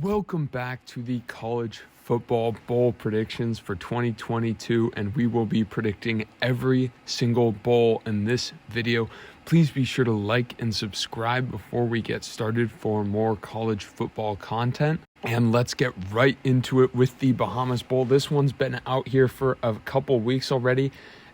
Welcome back to the College Football Bowl predictions for 2022, and we will be predicting every single bowl in this video. Please be sure to like and subscribe before we get started for more college football content. And let's get right into it with the Bahamas Bowl. This one's been out here for a couple weeks already,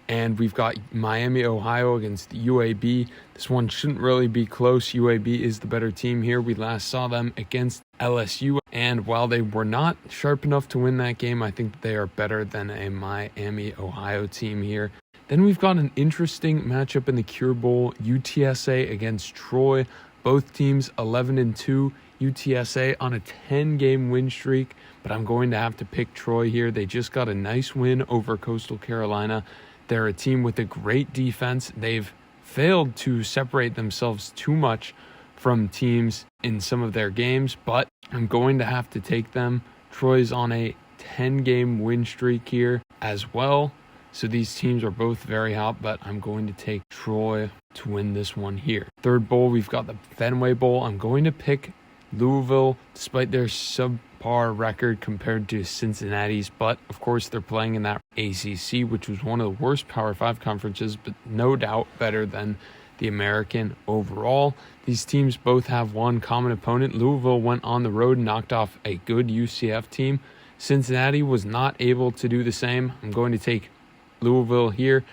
and we've got Miami, Ohio against UAB. This one shouldn't really be close. UAB is the better team here. We last saw them against LSU, and while they were not sharp enough to win that game, I think they are better than a Miami, Ohio team here. Then we've got an interesting matchup in the Cure Bowl, UTSA against Troy. Both teams 11-2. UTSA on a 10-game win streak, but I'm going to have to pick Troy here. They just got a nice win over Coastal Carolina. They're a team with a great defense. They've failed to separate themselves too much from teams in some of their games, but I'm going to have to take them. Troy's on a 10-game win streak here as well. So these teams are both very hot, but I'm going to take Troy to win this one here. Third bowl, we've got the Fenway Bowl. I'm going to pick Louisville, despite their subpar record compared to Cincinnati's, but of course they're playing in that ACC, which was one of the worst Power 5 conferences, but no doubt better than the American overall. These teams both have one common opponent. Louisville went on the road and knocked off a good UCF team. Cincinnati was not able to do the same. I'm going to take Louisville here.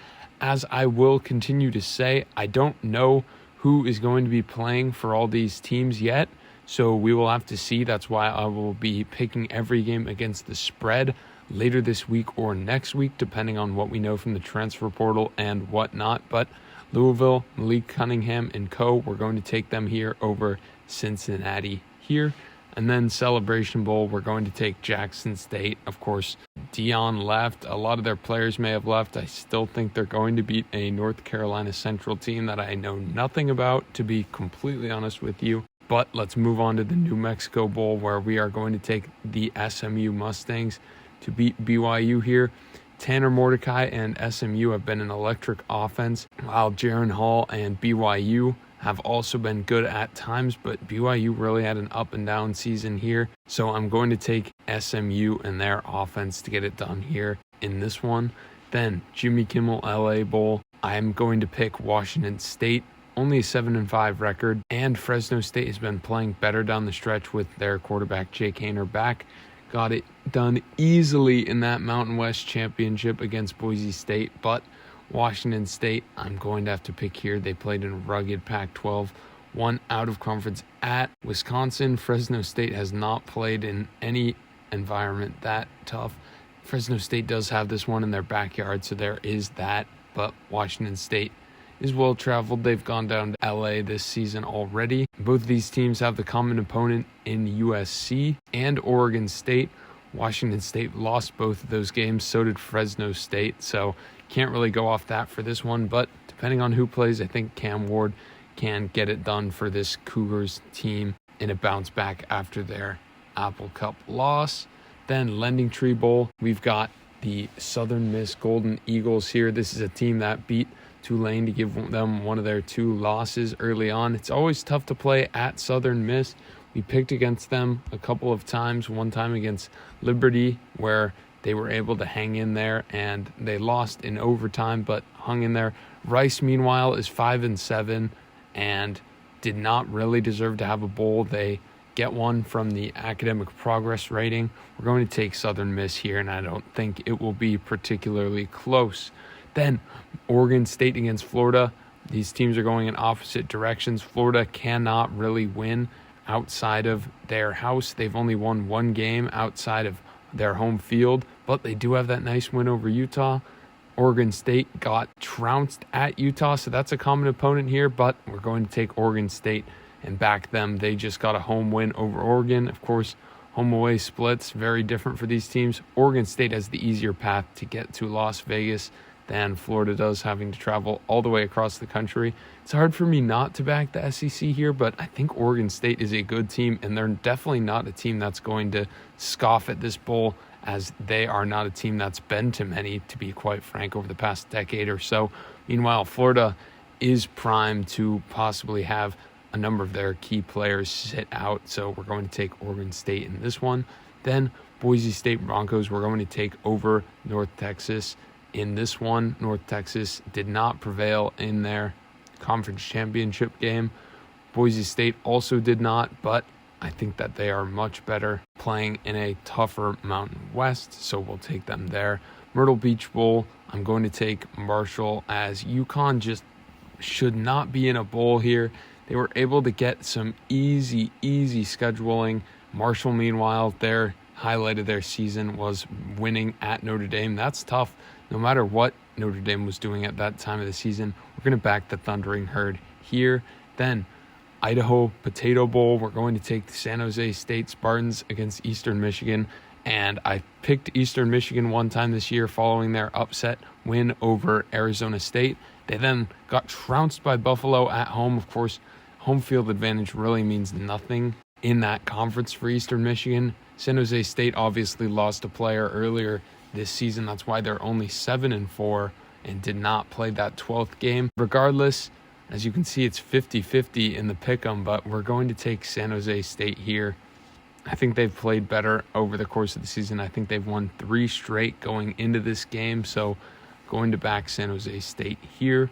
As I will continue to say, I don't know who is going to be playing for all these teams yet, so we will have to see. That's why I will be picking every game against the spread later this week or next week, depending on what we know from the transfer portal and whatnot. But Louisville, Malik Cunningham and co, we're going to take them here over Cincinnati here. And then Celebration Bowl, we're going to take Jackson State. Of course, Dion left. A lot of their players may have left. I still think they're going to beat a North Carolina Central team that I know nothing about, to be completely honest with you. But let's move on to the New Mexico Bowl, where we are going to take the SMU Mustangs to beat BYU here. Tanner Mordecai and SMU have been an electric offense, while Jaron Hall and BYU have also been good at times, but BYU really had an up and down season here. So I'm going to take SMU and their offense to get it done here in this one. Then Jimmy Kimmel LA Bowl, I'm going to pick Washington State. Only a 7-5 record, and Fresno State has been playing better down the stretch with their quarterback Jake Haener back. Got it done easily in that Mountain West Championship against Boise State, but Washington State, I'm going to have to pick here. They played in a rugged Pac-12, one out of conference at Wisconsin. Fresno State has not played in any environment that tough. Fresno State does have this one in their backyard, so there is that, but Washington State is well traveled. They've gone down to LA this season already. Both of these teams have the common opponent in USC and Oregon State. Washington State lost both of those games, so did Fresno State, so can't really go off that for this one, but depending on who plays, I think Cam Ward can get it done for this Cougars team in a bounce back after their Apple Cup loss. Then Lending Tree Bowl, we've got the Southern Miss Golden Eagles here. This is a team that beat Tulane to give them one of their two losses early on. It's always tough to play at Southern Miss. We picked against them a couple of times, one time against Liberty, where they were able to hang in there and they lost in overtime, but hung in there. Rice, meanwhile, is 5-7 and did not really deserve to have a bowl. They get one from the academic progress rating. We're going to take Southern Miss here, and I don't think it will be particularly close. Then Oregon State against Florida. These teams are going in opposite directions. Florida cannot really win outside of their house. They've only won one game outside of their home field, but they do have that nice win over Utah. Oregon State got trounced at Utah, so that's a common opponent here, but we're going to take Oregon State and back them. They just got a home win over Oregon. Of course, home away splits, very different for these teams. Oregon State has the easier path to get to Las Vegas than Florida does, having to travel all the way across the country. It's hard for me not to back the SEC here, but I think Oregon State is a good team, and they're definitely not a team that's going to scoff at this bowl, as they are not a team that's been to many, to be quite frank, over the past decade or so. Meanwhile, Florida is primed to possibly have a number of their key players sit out, so we're going to take Oregon State in this one. Then Boise State Broncos, we're going to take over North Texas in this one. North Texas did not prevail in their conference championship game. Boise State also did not, but I think that they are much better playing in a tougher Mountain West, so we'll take them there. Myrtle Beach Bowl, I'm going to take Marshall, as UConn just should not be in a bowl here. They were able to get some easy scheduling. Marshall, meanwhile, their highlight of their season was winning at Notre Dame. That's tough. No matter what Notre Dame was doing at that time of the season, we're going to back the Thundering Herd here. Then Idaho Potato Bowl, we're going to take the San Jose State Spartans against Eastern Michigan. And I picked Eastern Michigan one time this year following their upset win over Arizona State. They then got trounced by Buffalo at home. Of course, home field advantage really means nothing in that conference for Eastern Michigan. San Jose State obviously lost a player earlier this season. That's why they're only 7-4 and did not play that 12th game. Regardless, as you can see, it's 50-50 in the pick'em, but we're going to take San Jose State here. I think they've played better over the course of the season. I think they've won 3 straight going into this game, so going to back San Jose State here.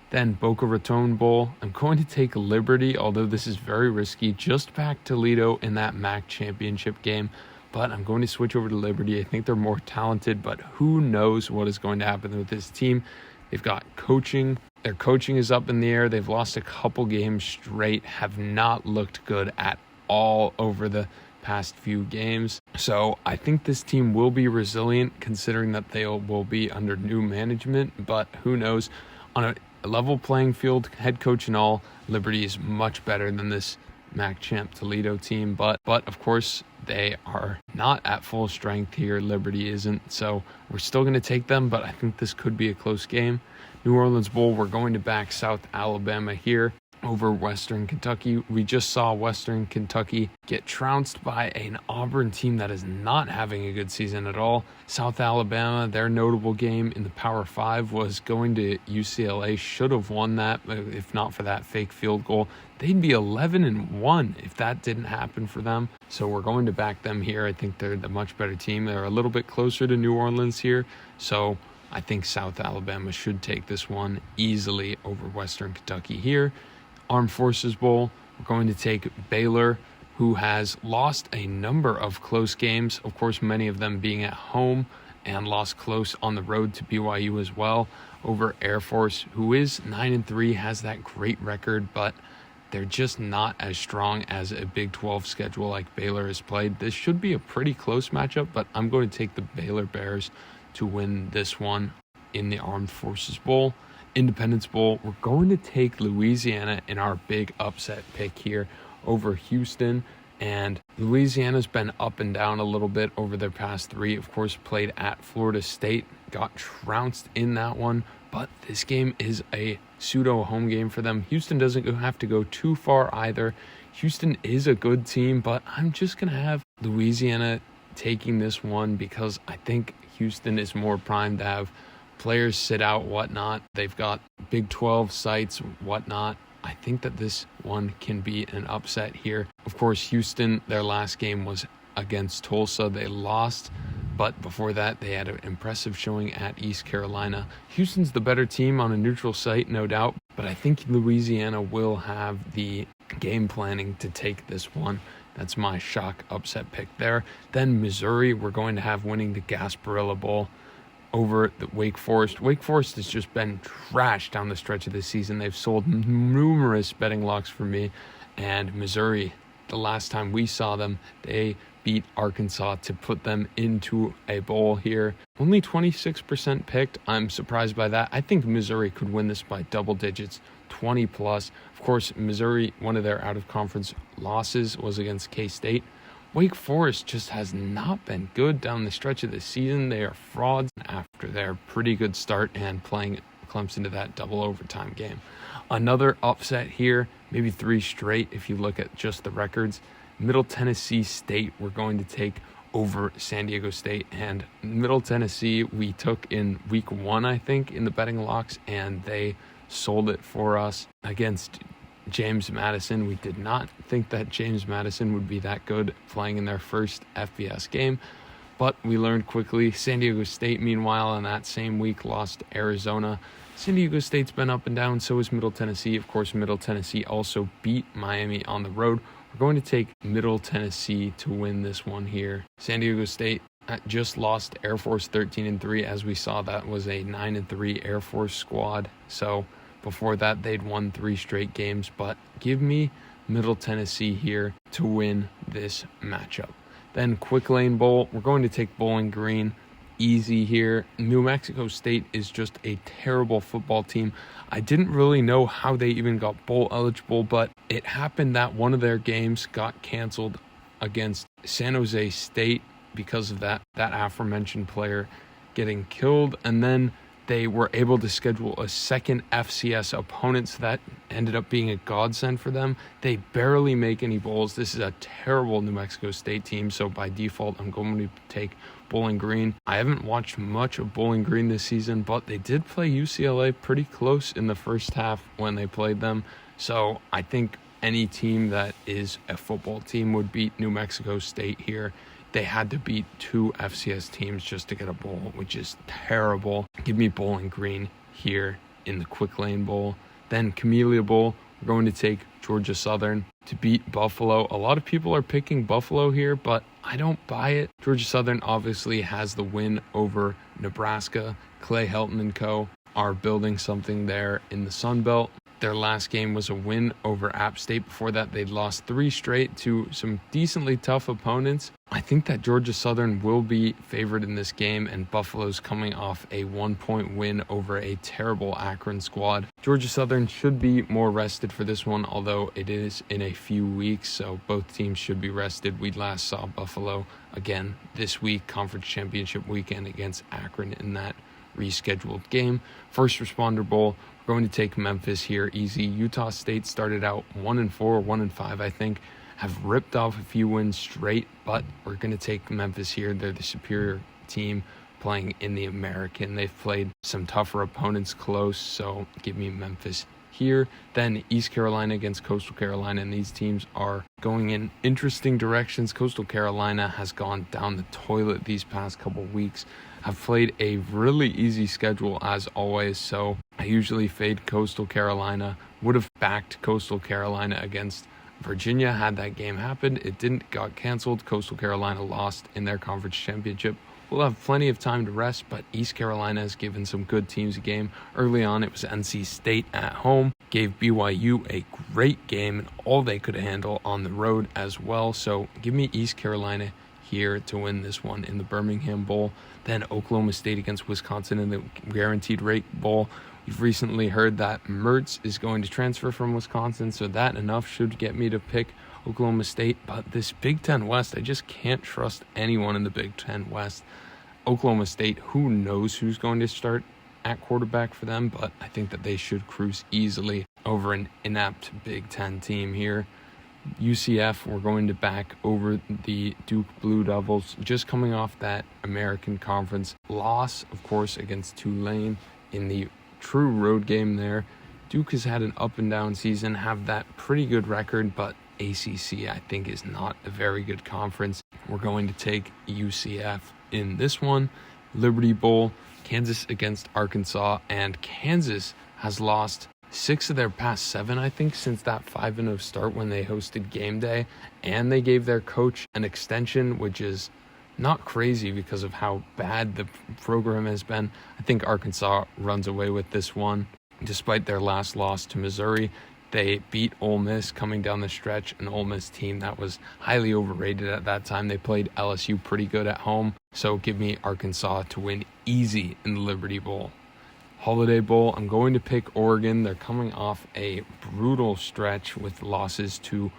Then Boca Raton Bowl, I'm going to take Liberty, although this is very risky. Just back Toledo in that MAC championship game, but I'm going to switch over to Liberty. I think they're more talented, but who knows what is going to happen with this team. They've got coaching. Their coaching is up in the air. They've lost a couple games straight, have not looked good at all over the past few games. So I think this team will be resilient considering that they will be under new management, but who knows. On a level playing field, head coach and all, Liberty is much better than this MAC champ Toledo team, but of course they are not at full strength here. Liberty isn't, so we're still going to take them, but I think this could be a close game. New Orleans Bowl, we're going to back South Alabama here over Western Kentucky. We just saw Western Kentucky get trounced by an Auburn team that is not having a good season at all. South Alabama, their notable game in the Power 5 was going to UCLA. Should have won that if not for that fake field goal. They'd be 11-1 if that didn't happen for them. So we're going to back them here. I think they're the much better team. They're a little bit closer to New Orleans here. So I think South Alabama should take this one easily over Western Kentucky here. Armed Forces Bowl, we're going to take Baylor, who has lost a number of close games, of course, many of them being at home, and lost close on the road to BYU as well, over Air Force, who is 9-3, has that great record, but they're just not as strong as a Big 12 schedule like Baylor has played. This should be a pretty close matchup, but I'm going to take the Baylor Bears to win this one in the Armed Forces Bowl. Independence Bowl, we're going to take Louisiana in our big upset pick here over Houston. And Louisiana's been up and down a little bit over their past 3. Of course, played at Florida State, got trounced in that one. But this game is a pseudo home game for them. Houston doesn't have to go too far either. Houston is a good team, but I'm just going to have Louisiana taking this one because I think Houston is more primed to have players sit out, whatnot. They've got Big 12 sites, whatnot. I think that this one can be an upset here. Of course, Houston, their last game was against Tulsa. They lost, but before that, they had an impressive showing at East Carolina. Houston's the better team on a neutral site, no doubt, but I think Louisiana will have the game planning to take this one. That's my shock upset pick there. Then Missouri, we're going to have winning the Gasparilla Bowl over the Wake Forest. Wake Forest has just been trashed down the stretch of this season. They've sold numerous betting locks for me. And Missouri, the last time we saw them, they beat Arkansas to put them into a bowl here. Only 26% picked. I'm surprised by that. I think Missouri could win this by double digits, 20 plus. Of course, Missouri, one of their out-of-conference losses was against K-State. Wake Forest just has not been good down the stretch of the season. They are frauds after their pretty good start and playing Clemson to that double overtime game. Another upset here, maybe 3 straight if you look at just the records. Middle Tennessee State, we're going to take over San Diego State. And Middle Tennessee, we took in week 1, I think, in the betting locks, and they sold it for us against James Madison. We did not think that James Madison would be that good playing in their first FBS game, but we learned quickly. San Diego State, meanwhile, in that same week, lost to Arizona. San Diego State's been up and down, so is Middle Tennessee. Of course, Middle Tennessee also beat Miami on the road. We're going to take Middle Tennessee to win this one here. San Diego State just lost to Air Force 13-3. As we saw, that was a 9-3 Air Force squad. So before that, they'd won 3 straight games. But give me Middle Tennessee here to win this matchup. Then Quick Lane Bowl, we're going to take Bowling Green. Easy here. New Mexico State is just a terrible football team. I didn't really know how they even got bowl eligible, but it happened that one of their games got canceled against San Jose State because of that aforementioned player getting killed, and then they were able to schedule a second FCS opponent, so that ended up being a godsend for them. They barely make any bowls. This is a terrible New Mexico State team, so by default, I'm going to take Bowling Green. I haven't watched much of Bowling Green this season, but they did play UCLA pretty close in the first half when they played them, so I think any team that is a football team would beat New Mexico State here. They had to beat 2 FCS teams just to get a bowl, which is terrible. Give me Bowling Green here in the Quick Lane Bowl. Then Camellia Bowl, we're going to take Georgia Southern to beat Buffalo. A lot of people are picking Buffalo here, but I don't buy it. Georgia Southern obviously has the win over Nebraska. Clay Helton and co. are building something there in the Sun Belt. Their last game was a win over App State. Before that, they'd lost 3 straight to some decently tough opponents. I think that Georgia Southern will be favored in this game, and Buffalo's coming off a 1-point win over a terrible Akron squad. Georgia Southern should be more rested for this one, although it is in a few weeks, so both teams should be rested. We last saw Buffalo again this week, conference championship weekend against Akron in that rescheduled game. First Responder Bowl, we're going to take Memphis here easy. Utah State started out 1-4, 1-5, I think, have ripped off a few wins straight, but we're going to take Memphis here. They're the superior team playing in the American. They've played some tougher opponents close, so give me Memphis here. Then East Carolina against Coastal Carolina, and these teams are going in interesting directions. Coastal Carolina has gone down the toilet these past couple weeks, have played a really easy schedule as always, so I usually fade Coastal Carolina. Would have backed Coastal Carolina against Virginia had that game happened. It didn't, got canceled. Coastal Carolina lost in their conference championship. We'll have plenty of time to rest, but East Carolina has given some good teams a game. Early on, it was NC State at home. Gave BYU a great game, and all they could handle on the road as well. So give me East Carolina here to win this one in the Birmingham Bowl. Then Oklahoma State against Wisconsin in the Guaranteed Rate Bowl. We've recently heard that Mertz is going to transfer from Wisconsin, so that enough should get me to pick Oklahoma State. But this Big Ten West, I just can't trust anyone in the Big Ten West. Oklahoma State, who knows who's going to start at quarterback for them, but I think that they should cruise easily over an inept Big Ten team here. UCF, we're going to back over the Duke Blue Devils, just coming off that American Conference loss, of course, against Tulane in the true road game there. Duke has had an up and down season, have that pretty good record, but ACC I think is not a very good conference. We're going to take UCF in this one. Liberty Bowl, Kansas against Arkansas, and Kansas has lost 6 of their past 7, I think, since that 5-0 start when they hosted game day, and they gave their coach an extension, which is not crazy because of how bad the program has been. I think Arkansas runs away with this one. Despite their last loss to Missouri, they beat Ole Miss coming down the stretch, an Ole Miss team that was highly overrated at that time. They played LSU pretty good at home, so give me Arkansas to win easy in the Liberty Bowl. Holiday Bowl, I'm going to pick Oregon. They're coming off a brutal stretch with losses to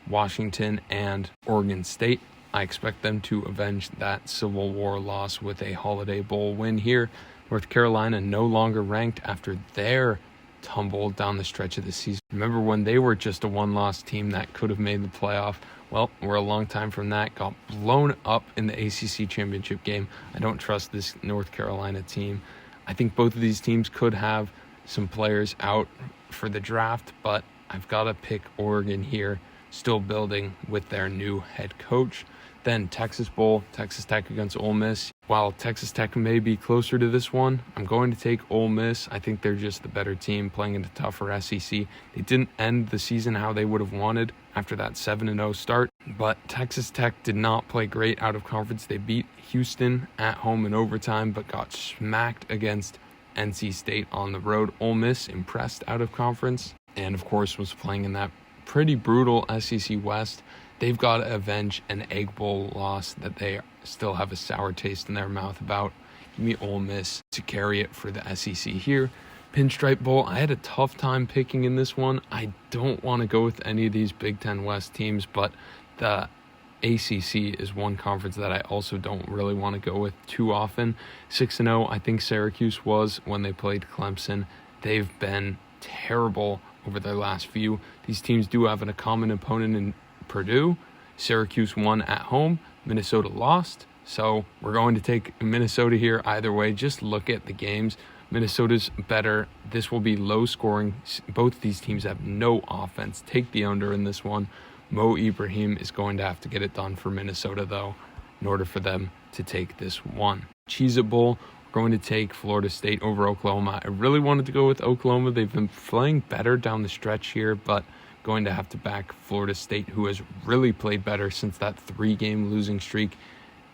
Washington and Oregon State. I expect them to avenge that Civil War loss with a Holiday Bowl win here. North Carolina no longer ranked after their tumble down the stretch of the season. Remember when they were just a one-loss team that could have made the playoff? Well, we're a long time from that. Got blown up in the ACC championship game. I don't trust this North Carolina team. I think both of these teams could have some players out for the draft, but I've got to pick Oregon here, still building with their new head coach. Then Texas Bowl, Texas Tech against Ole Miss. While Texas Tech may be closer to this one, I'm going to take Ole Miss. I think they're just the better team playing in a tougher SEC. They didn't end the season how they would have wanted after that 7-0 start, but Texas Tech did not play great out of conference. They beat Houston at home in overtime, but got smacked against NC State on the road. Ole Miss impressed out of conference, and of course was playing in that pretty brutal SEC West. They've got to avenge an Egg Bowl loss that they still have a sour taste in their mouth about. Give me Ole Miss to carry it for the SEC here. Pinstripe Bowl, I had a tough time picking in this one. I don't want to go with any of these Big Ten West teams, but the ACC is one conference that I also don't really want to go with too often. 6-0, I think Syracuse was when they played Clemson. They've been terrible over their last few. These teams do have a common opponent in Purdue. Syracuse won at home. Minnesota lost. So we're going to take Minnesota here either way. Just look at the games. Minnesota's better. This will be low scoring. Both these teams have no offense. Take the under in this one. Mo Ibrahim is going to have to get it done for Minnesota, though, in order for them to take this one. Cheez-It Bowl, we're going to take Florida State over Oklahoma. I really wanted to go with Oklahoma. They've been playing better down the stretch here, but going to have to back Florida State, who has really played better since that 3-game losing streak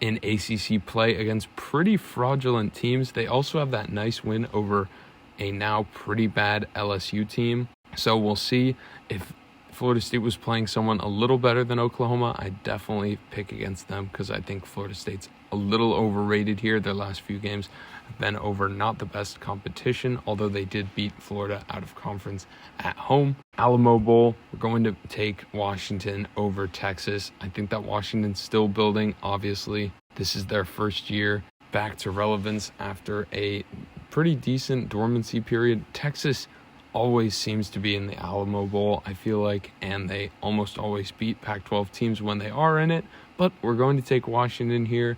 in ACC play against pretty fraudulent teams. They also have that nice win over a now pretty bad LSU team. So we'll see if Florida State was playing someone a little better than Oklahoma. I definitely pick against them because I think Florida State's a little overrated here. Their last few games have been over not the best competition, although they did beat Florida out of conference at home. Alamo Bowl, we're going to take Washington over Texas. I think that Washington's still building. Obviously, this is their first year back to relevance after a pretty decent dormancy period. Texas always seems to be in the Alamo Bowl, I feel like, and they almost always beat Pac-12 teams when they are in it, but we're going to take Washington here.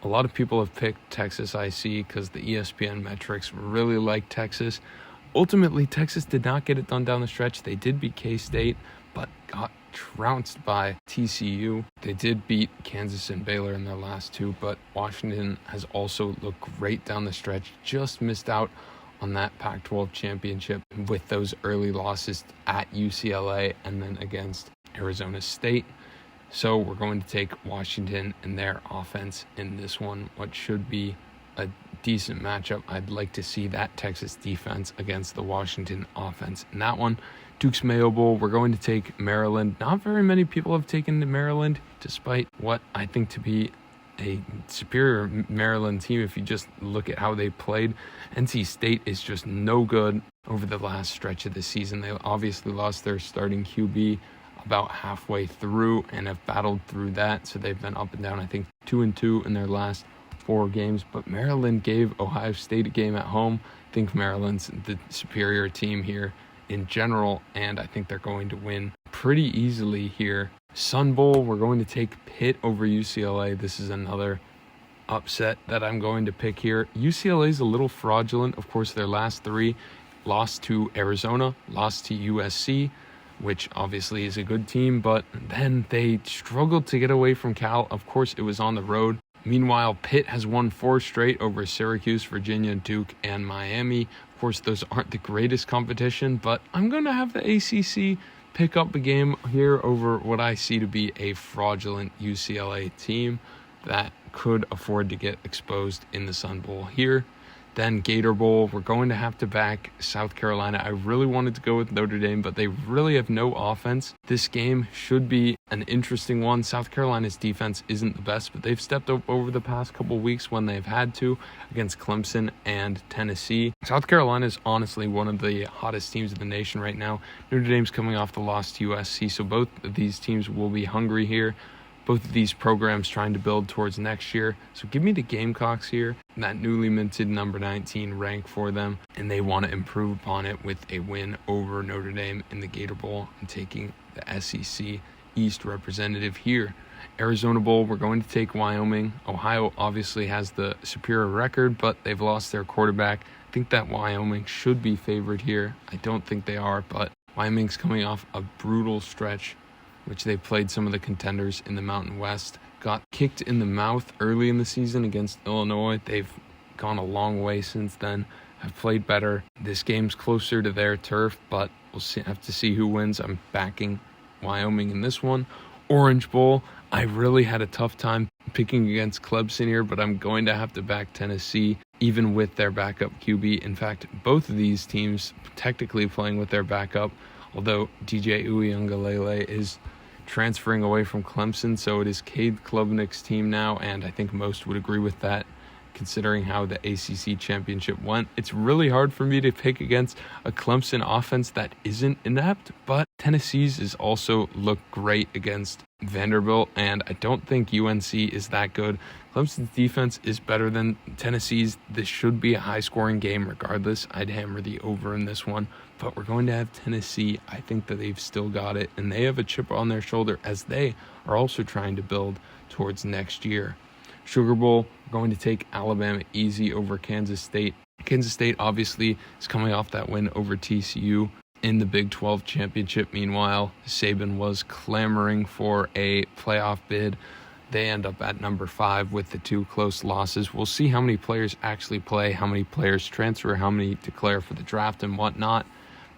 A lot of people have picked Texas, I see, because the ESPN metrics really like Texas. Ultimately, Texas did not get it done down the stretch. They did beat K-State, but got trounced by TCU. They did beat Kansas and Baylor in their last two, but Washington has also looked great down the stretch. Just missed out on that Pac-12 championship with those early losses at UCLA and then against Arizona State. So we're going to take Washington and their offense in this one, what should be a decent matchup. I'd like to see that Texas defense against the Washington offense in that one. Duke's Mayo Bowl, we're going to take Maryland. Not very many people have taken the Maryland, despite what I think to be a superior Maryland team. If you just look at how they played, NC State is just no good over the last stretch of the season. They obviously lost their starting QB about halfway through and have battled through that, so they've been up and down. I think 2-2 in their last 4 games, but Maryland gave Ohio State a game at home. I think Maryland's the superior team here in general, and I think they're going to win pretty easily here. Sun Bowl, we're going to take Pitt over UCLA. This is another upset that I'm going to pick here. UCLA is a little fraudulent. Of course, their last 3 lost to Arizona, lost to USC, which obviously is a good team, but then they struggled to get away from Cal. Of course, it was on the road. Meanwhile, Pitt has won 4 straight over Syracuse, Virginia, Duke, and Miami. Of course, those aren't the greatest competition, but I'm going to have the ACC pick up a game here over what I see to be a fraudulent UCLA team that could afford to get exposed in the Sun Bowl here. Then Gator Bowl, we're going to have to back South Carolina. I really wanted to go with Notre Dame, but they really have no offense. This game should be an interesting one. South Carolina's defense isn't the best, but they've stepped up over the past couple weeks when they've had to against Clemson and Tennessee. South Carolina is honestly one of the hottest teams in the nation right now. Notre Dame's coming off the loss to USC, so both of these teams will be hungry here. Both of these programs trying to build towards next year. So give me the Gamecocks here, that newly minted number 19 rank for them. And they want to improve upon it with a win over Notre Dame in the Gator Bowl and taking the SEC East representative here. Arizona Bowl, we're going to take Wyoming. Ohio obviously has the superior record, but they've lost their quarterback. I think that Wyoming should be favored here. I don't think they are, but Wyoming's coming off a brutal stretch, which they played some of the contenders in the Mountain West. Got kicked in the mouth early in the season against Illinois. They've gone a long way since then, have played better. This game's closer to their turf, but we'll have to see who wins. I'm backing Wyoming in this one. Orange Bowl, I really had a tough time picking against Clemson here, but I'm going to have to back Tennessee, even with their backup QB. In fact, both of these teams technically playing with their backup, although DJ Uiagalelei is transferring away from Clemson, so it is Cade Klubnik's team now, and I think most would agree with that, considering how the ACC championship went. It's really hard for me to pick against a Clemson offense that isn't inept, but Tennessee's is also looked great against Vanderbilt, and I don't think UNC is that good. Clemson's defense is better than Tennessee's. This should be a high-scoring game regardless. I'd hammer the over in this one, but we're going to have Tennessee. I think that they've still got it, and they have a chip on their shoulder as they are also trying to build towards next year. Sugar Bowl, we're going to take Alabama easy over Kansas State. Kansas State obviously is coming off that win over TCU in the Big 12 championship. Meanwhile, Saban was clamoring for a playoff bid. They end up at number 5 with the 2 close losses. We'll see how many players actually play, how many players transfer, how many declare for the draft and whatnot.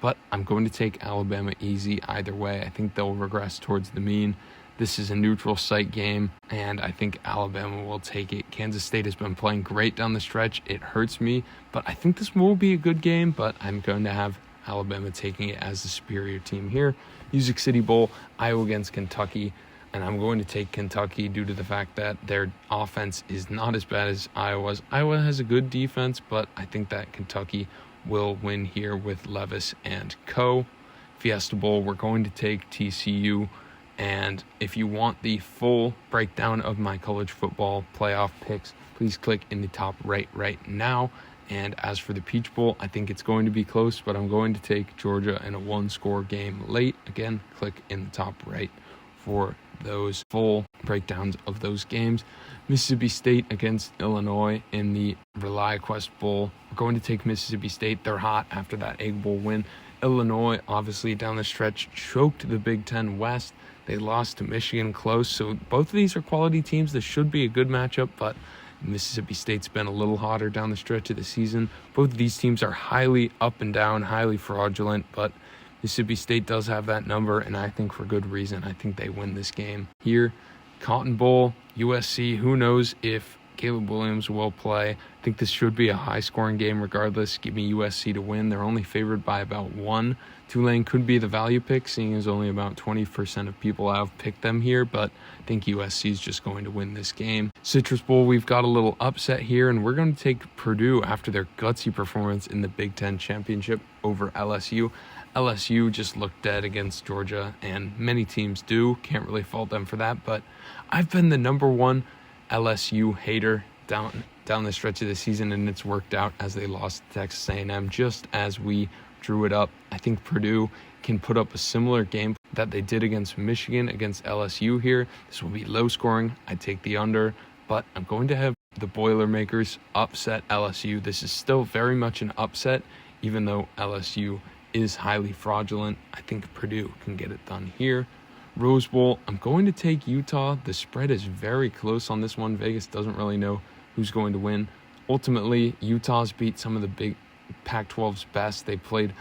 But I'm going to take Alabama easy either way. I think they'll regress towards the mean. This is a neutral site game, and I think Alabama will take it. Kansas State has been playing great down the stretch. It hurts me, but I think this will be a good game, but I'm going to have Alabama taking it as the superior team here. Music City Bowl, Iowa against Kentucky, and I'm going to take Kentucky due to the fact that their offense is not as bad as Iowa's. Iowa has a good defense, but I think that Kentucky will win here with Levis and co. Fiesta Bowl, we're going to take TCU. And if you want the full breakdown of my college football playoff picks, please click in the top right now. And as for the Peach Bowl, I think it's going to be close, but I'm going to take Georgia in a 1-score game late. Again, click in the top right for those full breakdowns of those games. Mississippi State against Illinois in the ReliaQuest Bowl. We're going to take Mississippi State. They're hot after that Egg Bowl win. Illinois, obviously, down the stretch, choked the Big Ten West. They lost to Michigan close, so both of these are quality teams. This should be a good matchup, but Mississippi State's been a little hotter down the stretch of the season. Both of these teams are highly up and down, highly fraudulent, but Mississippi State does have that number, and I think for good reason. I think they win this game. Here, Cotton Bowl, USC, who knows if Caleb Williams will play. I think this should be a high-scoring game regardless. Give me USC to win. They're only favored by about 1. Tulane could be the value pick, seeing as only about 20% of people have picked them here, but I think USC is just going to win this game. Citrus Bowl, we've got a little upset here, and we're going to take Purdue after their gutsy performance in the Big Ten Championship over LSU. LSU just looked dead against Georgia, and many teams do. Can't really fault them for that, but I've been the number 1 LSU hater down the stretch of the season, and it's worked out as they lost to Texas A&M just as we drew it up. I think Purdue can put up a similar game that they did against Michigan, against LSU here. This will be low scoring. I take the under, but I'm going to have the Boilermakers upset LSU. This is still very much an upset, even though LSU is highly fraudulent. I think Purdue can get it done here. Rose Bowl, I'm going to take Utah. The spread is very close on this one. Vegas doesn't really know who's going to win. Ultimately, Utah's beat some of the big Pac-12's best. They played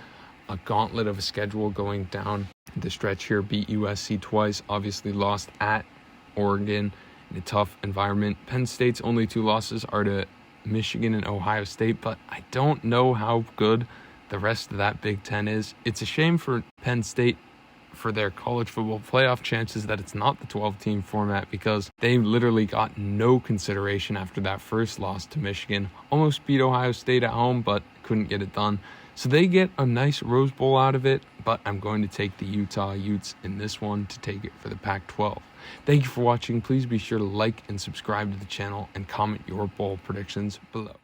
a gauntlet of a schedule going down the stretch here, beat USC twice, obviously lost at Oregon in a tough environment. Penn State's only 2 losses are to Michigan and Ohio State, but I don't know how good the rest of that Big Ten is. It's a shame for Penn State for their college football playoff chances that it's not the 12-team format, because they literally got no consideration after that first loss to Michigan. Almost beat Ohio State at home, but couldn't get it done. So they get a nice Rose Bowl out of it, but I'm going to take the Utah Utes in this one to take it for the Pac-12. Thank you for watching. Please be sure to like and subscribe to the channel and comment your bowl predictions below.